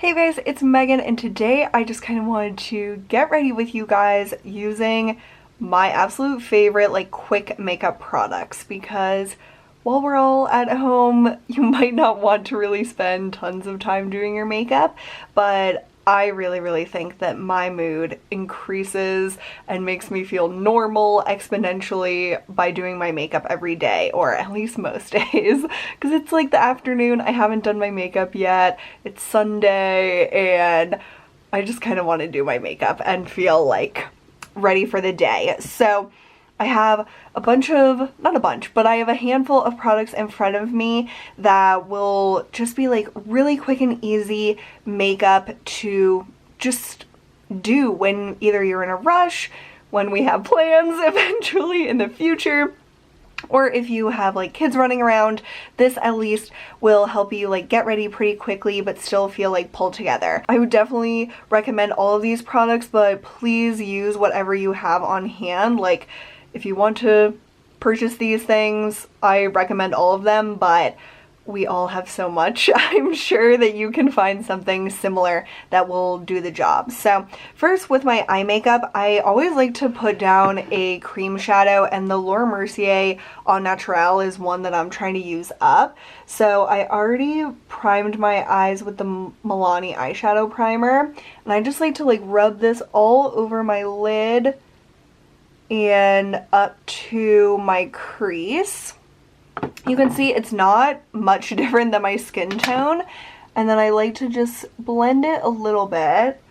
Hey guys, it's Megan, and today I just kind of wanted to get ready with you guys using my absolute favorite like quick makeup products, because while we're all at home you might not want to really spend tons of time doing your makeup, but I really think that my mood increases and makes me feel normal exponentially by doing my makeup every day, or at least most days, because it's like the afternoon, I haven't done my makeup yet, it's Sunday, and I just kind of want to do my makeup and feel like ready for the day. So I have a bunch of, not a bunch, but I have a handful of products in front of me that will just be like really quick and easy makeup to just do when either you're in a rush, when we have plans eventually in the future, or if you have like kids running around. This at least will help you like get ready pretty quickly but still feel like pulled together. I would definitely recommend all of these products, but please use whatever you have on hand. Like, if you want to purchase these things, I recommend all of them, but we all have so much. I'm sure that you can find something similar that will do the job. So first, with my eye makeup, I always like to put down a cream shadow, and the Laura Mercier Au Naturel is one that I'm trying to use up. So I already primed my eyes with the Milani eyeshadow primer, and I just like to like rub this all over my lid and up to my crease. You can see it's not much different than my skin tone, and then I like to just blend it a little bit,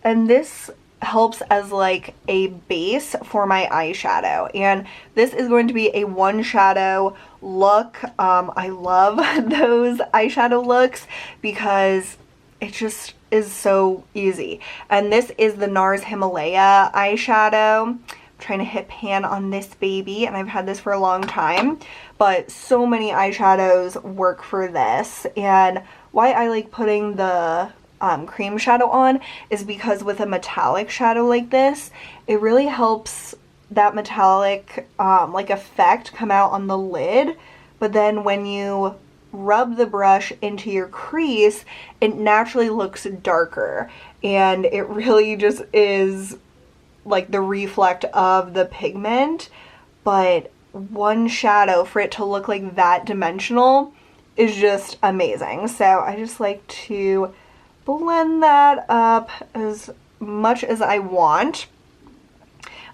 and this helps as like a base for my eyeshadow. And this is going to be a one shadow look. I love those eyeshadow looks because it just is so easy. And this is the NARS Himalia eyeshadow. Trying to hit pan on this baby, and I've had this for a long time, but so many eyeshadows work for this. And why I like putting the cream shadow on is because with a metallic shadow like this, it really helps that metallic like effect come out on the lid, but then when you rub the brush into your crease, it naturally looks darker, and it really just is like the reflect of the pigment. But one shadow, for it to look like that dimensional, is just amazing. So I just like to blend that up as much as I want.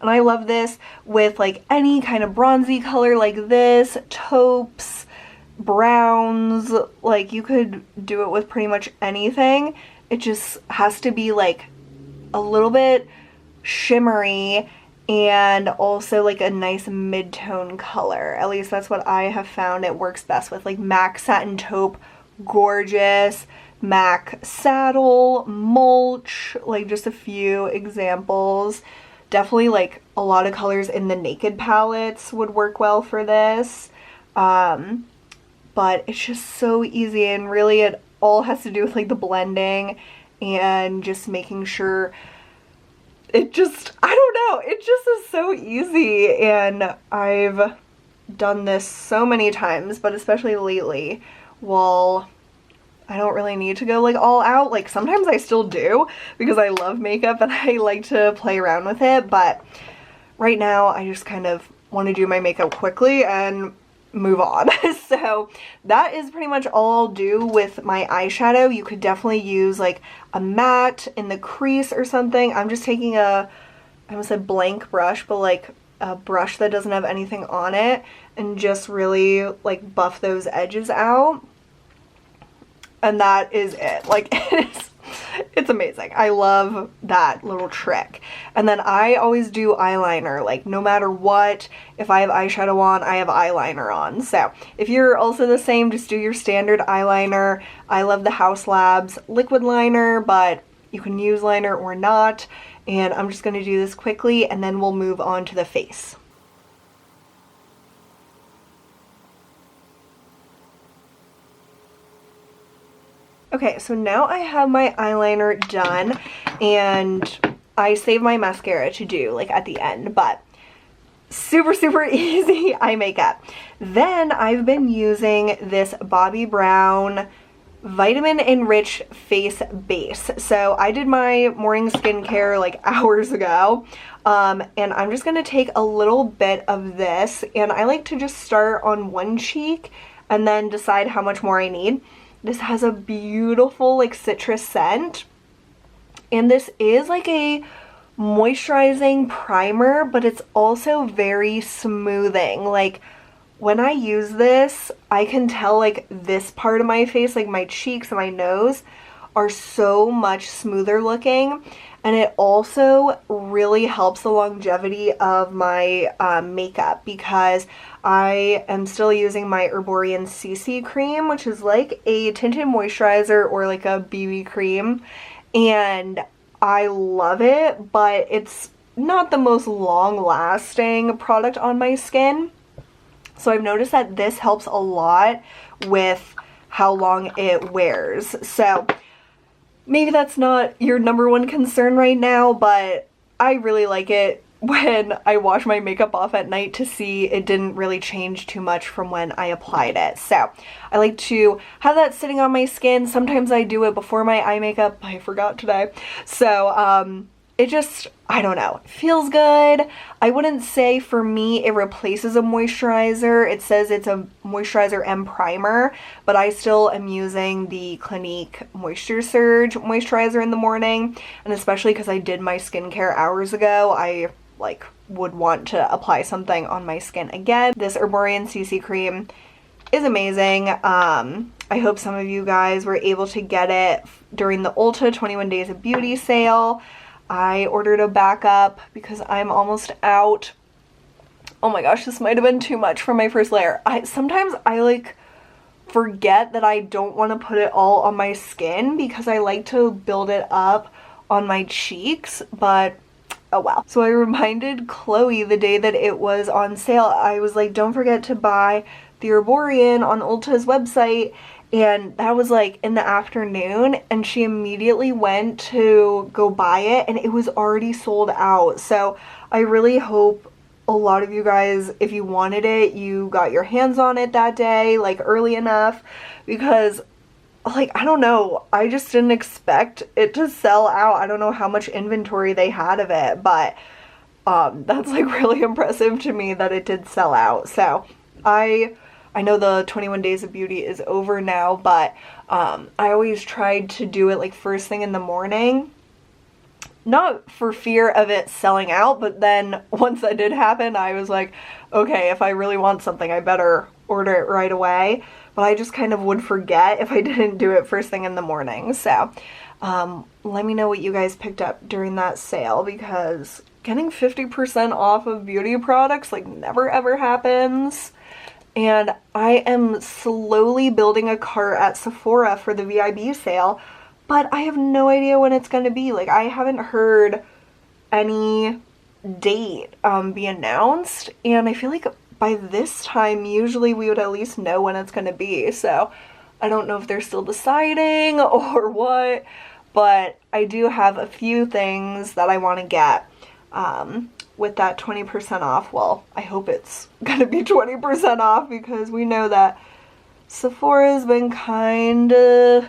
And I love this with like any kind of bronzy color like this, taupes, browns, like you could do it with pretty much anything. It just has to be like a little bit shimmery and also like a nice mid-tone color. At least that's what I have found it works best with. Like MAC Satin Taupe, gorgeous. MAC Saddle, Mulch, like just a few examples. Definitely like a lot of colors in the Naked palettes would work well for this. But it's just so easy, and really it all has to do with like the blending and just making sure it just, I don't know, it just is so easy. And I've done this so many times, but especially lately, while I don't really need to go like all out. Like sometimes I still do because I love makeup and I like to play around with it, but right now I just kind of want to do my makeup quickly and move on. So that is pretty much all I'll do with my eyeshadow. You could definitely use like a matte in the crease or something. I'm just taking I almost said blank brush, but like a brush that doesn't have anything on it, and just really like buff those edges out. And that is it. Like it's amazing. I love that little trick. And then I always do eyeliner, like no matter what. If I have eyeshadow on, I have eyeliner on. So if you're also the same, just do your standard eyeliner. I love the House Labs liquid liner, but you can use liner or not. And I'm just going to do this quickly, and then we'll move on to the face. Okay, so now I have my eyeliner done, and I save my mascara to do like at the end, but super easy eye makeup. Then I've been using this Bobbi Brown vitamin enriched face base. So I did my morning skincare like hours ago, and I'm just gonna take a little bit of this, and I like to just start on one cheek and then decide how much more I need. This has a beautiful like citrus scent, and this is like a moisturizing primer, but it's also very smoothing. Like when I use this, I can tell like this part of my face, like my cheeks and my nose, are so much smoother looking, and it also really helps the longevity of my makeup, because I am still using my Herborian CC cream, which is like a tinted moisturizer or like a BB cream, and I love it, but it's not the most long-lasting product on my skin. So I've noticed that this helps a lot with how long it wears. So maybe that's not your number one concern right now, but I really like it when I wash my makeup off at night to see it didn't really change too much from when I applied it. So I like to have that sitting on my skin. Sometimes I do it before my eye makeup. I forgot today. So it just, I don't know, it feels good. I wouldn't say for me it replaces a moisturizer. It says it's a moisturizer and primer, but I still am using the Clinique Moisture Surge moisturizer in the morning, and especially because I did my skincare hours ago, I like would want to apply something on my skin again. This Herborian CC cream is amazing. I hope some of you guys were able to get it during the Ulta 21 Days of Beauty sale. I ordered a backup because I'm almost out. Oh my gosh, this might have been too much for my first layer. Sometimes I like forget that I don't want to put it all on my skin because I like to build it up on my cheeks, but oh well. So I reminded Chloe the day that it was on sale. I was like, don't forget to buy the Herborian on Ulta's website. And that was like in the afternoon, and she immediately went to go buy it and it was already sold out. So I really hope a lot of you guys, if you wanted it, you got your hands on it that day, like early enough, because like, I don't know, I just didn't expect it to sell out. I don't know how much inventory they had of it, but that's like really impressive to me that it did sell out. So I know the 21 Days of Beauty is over now, but I always tried to do it like first thing in the morning. Not for fear of it selling out, but then once that did happen, I was like, okay, if I really want something, I better order it right away. But I just kind of would forget if I didn't do it first thing in the morning. So let me know what you guys picked up during that sale, because getting 50% off of beauty products like never ever happens. And I am slowly building a cart at Sephora for the VIB sale, but I have no idea when it's going to be. Like, I haven't heard any date be announced, and I feel like by this time usually we would at least know when it's going to be. So I don't know if they're still deciding or what, but I do have a few things that I want to get with that 20% off. Well, I hope it's gonna be 20% off, because we know that Sephora's been kind of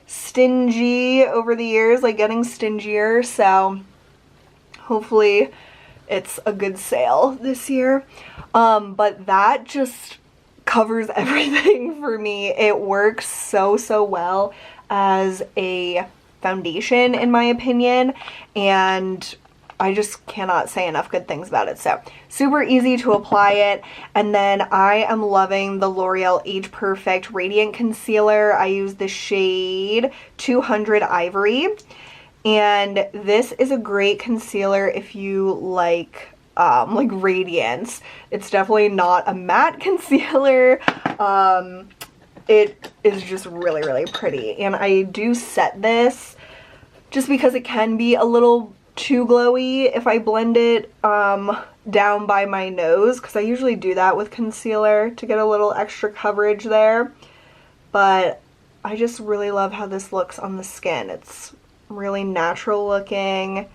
stingy over the years, like getting stingier, so hopefully it's a good sale this year. But that just covers everything for me. It works so well as a foundation, in my opinion, and I just cannot say enough good things about it. So super easy to apply it. And then I am loving the L'Oreal Age Perfect Radiant Concealer. I use the shade 200 Ivory. And this is a great concealer if you like radiance. It's definitely not a matte concealer. It is just really pretty. And I do set this just because it can be a little too glowy if I blend it down by my nose, because I usually do that with concealer to get a little extra coverage there. But I just really love how this looks on the skin. It's really natural looking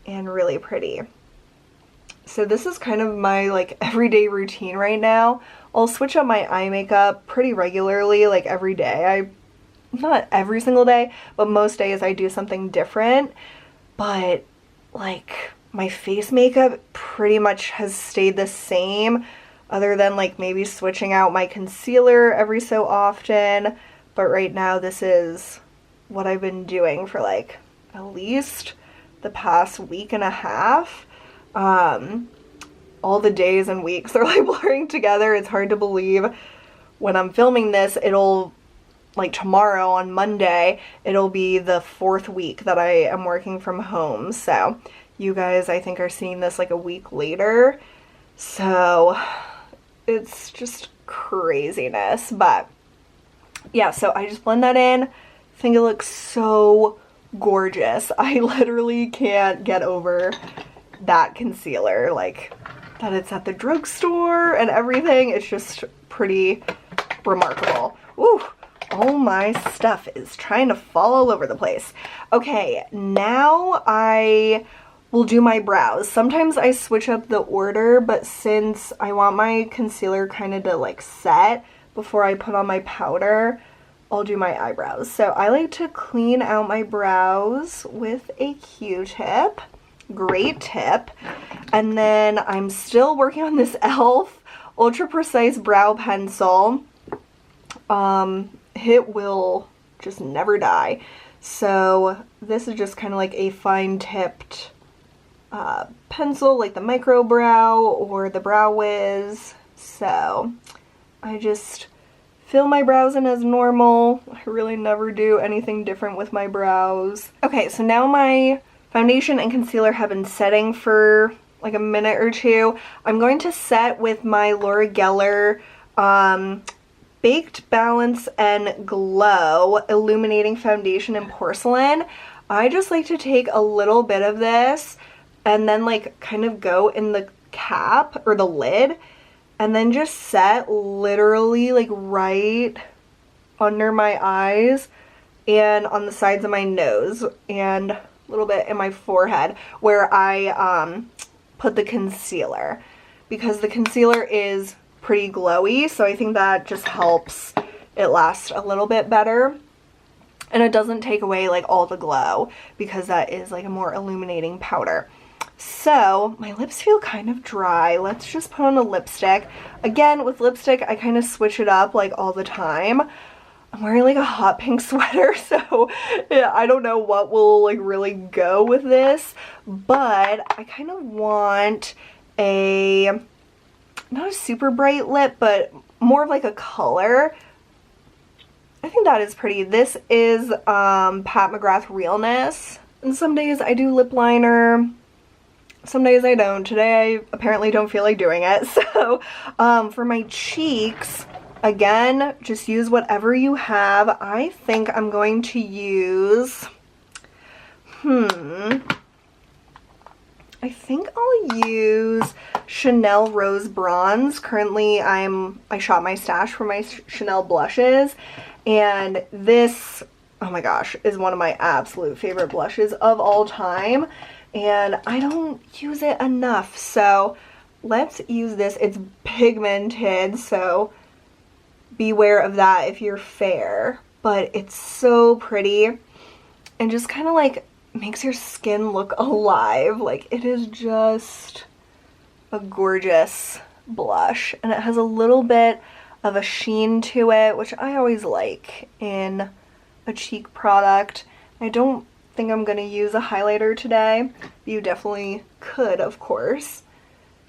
and really pretty. So this is kind of my like everyday routine right now. I'll switch up my eye makeup pretty regularly, like every day. I not every single day, but most days I do something different. But like my face makeup pretty much has stayed the same, other than like maybe switching out my concealer every so often. But right now this is what I've been doing for like at least the past week and a half. All the days and weeks are like blurring together. It's hard to believe. When I'm filming this, it'll, like tomorrow on Monday, it'll be the 4th week that I am working from home. So you guys, I think, are seeing this like a week later. So it's just craziness. But yeah, so I just blend that in. I think it looks so gorgeous. I literally can't get over that concealer, like that it's at the drugstore and everything. It's just pretty remarkable. Ooh, all my stuff is trying to fall all over the place. Okay, now I will do my brows. Sometimes I switch up the order, but since I want my concealer kind of to like set before I put on my powder, I'll do my eyebrows. So I like to clean out my brows with a Q-tip. Great tip. And then I'm still working on this e.l.f. Ultra Precise Brow Pencil. It will just never die. So this is just kind of like a fine tipped pencil, like the Micro Brow or the Brow Wiz. So I just fill my brows in as normal. I really never do anything different with my brows. Okay, so now my foundation and concealer have been setting for like a minute or two. I'm going to set with my Laura Geller Baked Balance and Glow Illuminating Foundation in Porcelain. I just like to take a little bit of this and then like kind of go in the cap or the lid and then just set literally like right under my eyes and on the sides of my nose and a little bit in my forehead where I put the concealer, because the concealer is pretty glowy, so I think that just helps it last a little bit better. And it doesn't take away like all the glow because that is like a more illuminating powder. So my lips feel kind of dry. Let's just put on a lipstick. Again, with lipstick, I kind of switch it up like all the time. I'm wearing like a hot pink sweater, so yeah, I don't know what will like really go with this, but I kind of want a, not a super bright lip, but more of like a color. I think that is pretty. This is Pat McGrath Realness, and some days I do lip liner, some days I don't. Today I apparently don't feel like doing it. So for my cheeks, again, just use whatever you have. I think I'm going to use, I think I'll use Chanel Rose Bronze. Currently I shot my stash for my Chanel blushes, and this, oh my gosh, is one of my absolute favorite blushes of all time, and I don't use it enough, so let's use this. It's pigmented, so beware of that if you're fair, but it's so pretty and just kind of like makes your skin look alive. Like, it is just a gorgeous blush, and it has a little bit of a sheen to it, which I always like in a cheek product. I don't think I'm gonna use a highlighter today. You definitely could, of course.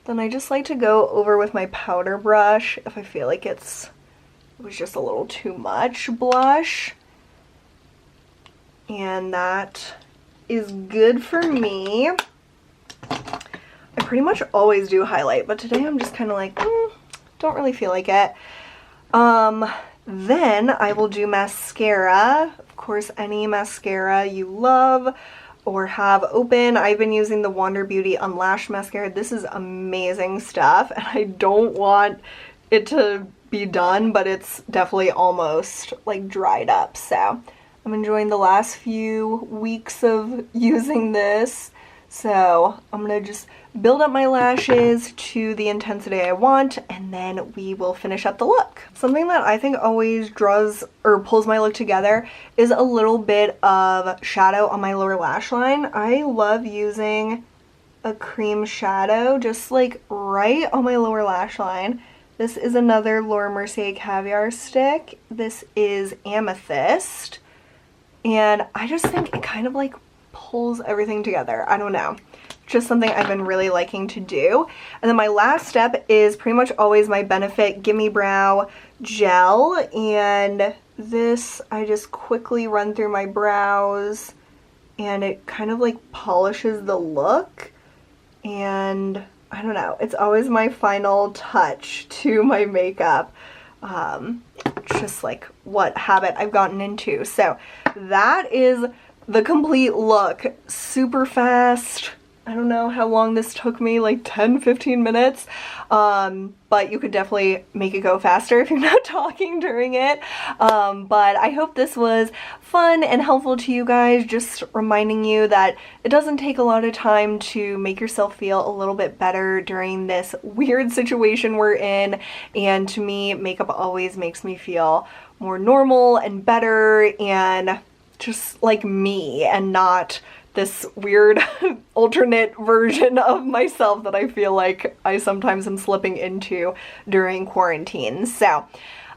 Then I just like to go over with my powder brush if I feel like it was just a little too much blush, and that is good for me. I pretty much always do highlight, but today I'm just kind of like, don't really feel like it. Then I will do mascara. Of course, any mascara you love or have open. I've been using the Wander Beauty Unlashed Mascara. This is amazing stuff, and I don't want it to be done, but it's definitely almost like dried up, so I'm enjoying the last few weeks of using this. So I'm gonna just build up my lashes to the intensity I want, and then we will finish up the look. Something that I think always draws or pulls my look together is a little bit of shadow on my lower lash line. I love using a cream shadow just like right on my lower lash line. This is another Laura Mercier Caviar stick. This is Amethyst, and I just think it kind of like pulls everything together. I don't know. Just something I've been really liking to do. And then my last step is pretty much always my Benefit Gimme Brow gel, and this I just quickly run through my brows and it kind of like polishes the look, and I don't know, it's always my final touch to my makeup. Just like what habit I've gotten into. So that is the complete look. Super fast. I don't know how long this took me, like 10-15 minutes, but you could definitely make it go faster if you're not talking during it. But I hope this was fun and helpful to you guys, just reminding you that it doesn't take a lot of time to make yourself feel a little bit better during this weird situation we're in, and to me, makeup always makes me feel more normal and better and just like me, and not this weird alternate version of myself that I feel like I sometimes am slipping into during quarantine. So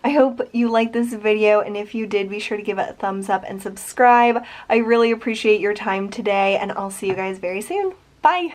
I hope you liked this video, and if you did, be sure to give it a thumbs up and subscribe. I really appreciate your time today, and I'll see you guys very soon. Bye!